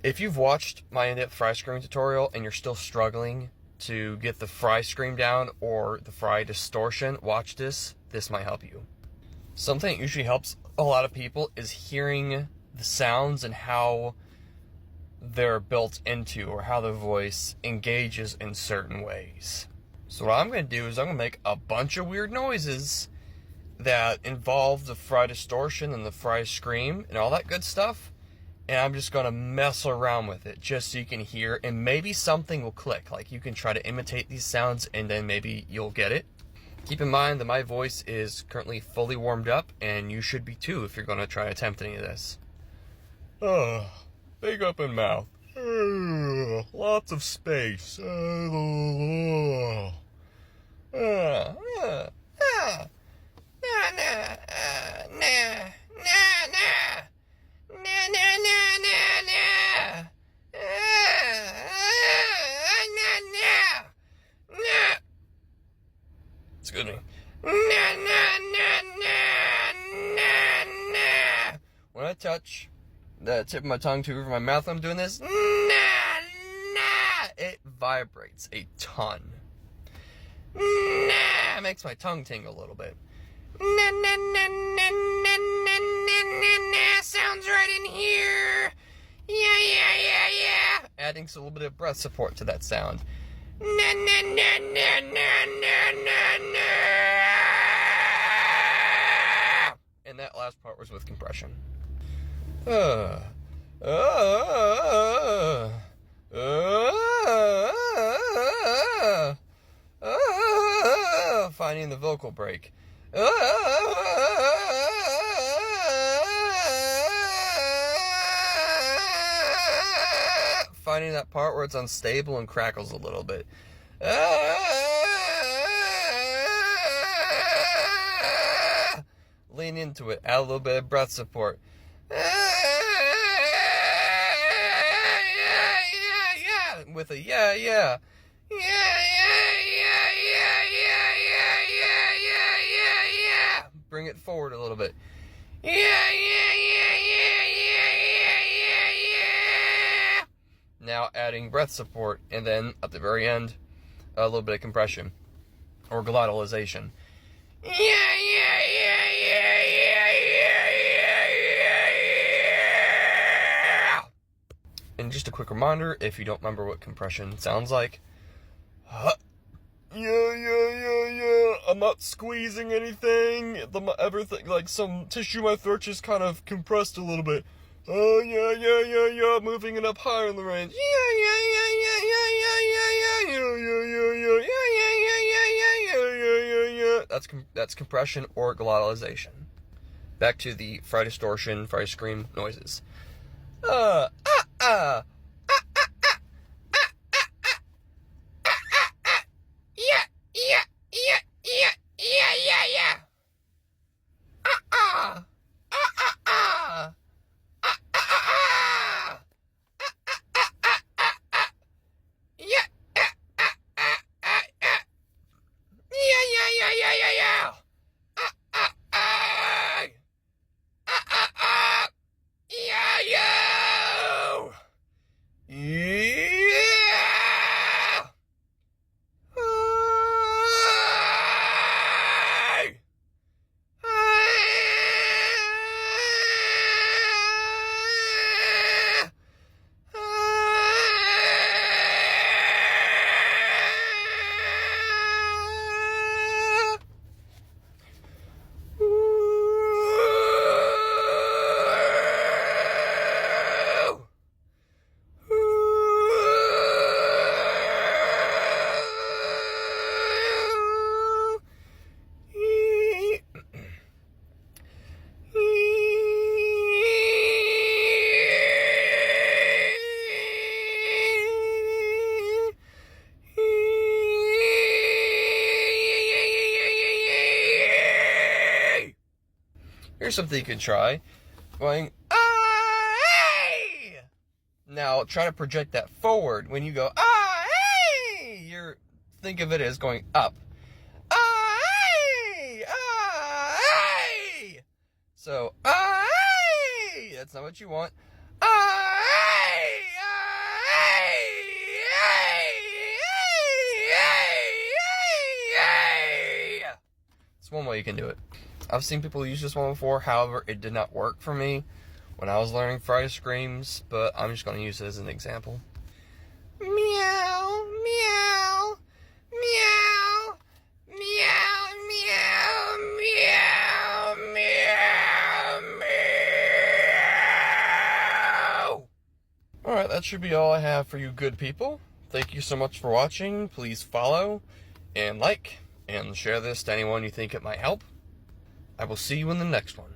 If you've watched my in-depth fry scream tutorial and you're still struggling to get the fry scream down or the fry distortion, watch this. This might help you. Something that usually helps a lot of people is hearing the sounds and how they're built into, or how the voice engages in certain ways. So what I'm going to do is I'm going to make a bunch of weird noises that involve the fry distortion and the fry scream and all that good stuff. And I'm just going to mess around with it just so you can hear, and maybe something will click. Like, you can try to imitate these sounds and then maybe you'll get it. Keep in mind that my voice is currently fully warmed up, and you should be too if you're going to try to attempt any of this. Big open mouth. Lots of space. Excuse me. When I touch the tip of my tongue to over my mouth when I'm doing this, it vibrates a ton. It makes my tongue tingle a little bit. Sounds right in here. Yeah. Adding a little bit of breath support to that sound. And that last part was with compression. Finding the vocal break. Finding that part where it's unstable and crackles a little bit. Lean into it. Add a little bit of breath support. With a yeah. Bring it forward a little bit. Yeah. Now adding breath support, and then at the very end, a little bit of compression or glottalization. Yeah. And just a quick reminder, if you don't remember what compression sounds like, yeah. I'm not squeezing anything. Everything, like some tissue in my throat just kind of compressed a little bit. Oh, yeah. Moving it up higher in the range. Yeah. That's compression or glottalization. Back to the fry distortion, fry scream noises. Here's something you can try. Going, hey! Now try to project that forward. When you go, hey! Think of it as going up. Hey! So, hey! That's not what you want. Hey! you can do it. I've seen people use this one before, however, it did not work for me when I was learning fry screams, but I'm just going to use it as an example. Meow, meow, meow, meow, meow, meow, meow, meow. Alright, that should be all I have for you good people. Thank you so much for watching. Please follow and like and share this to anyone you think it might help. I will see you in the next one.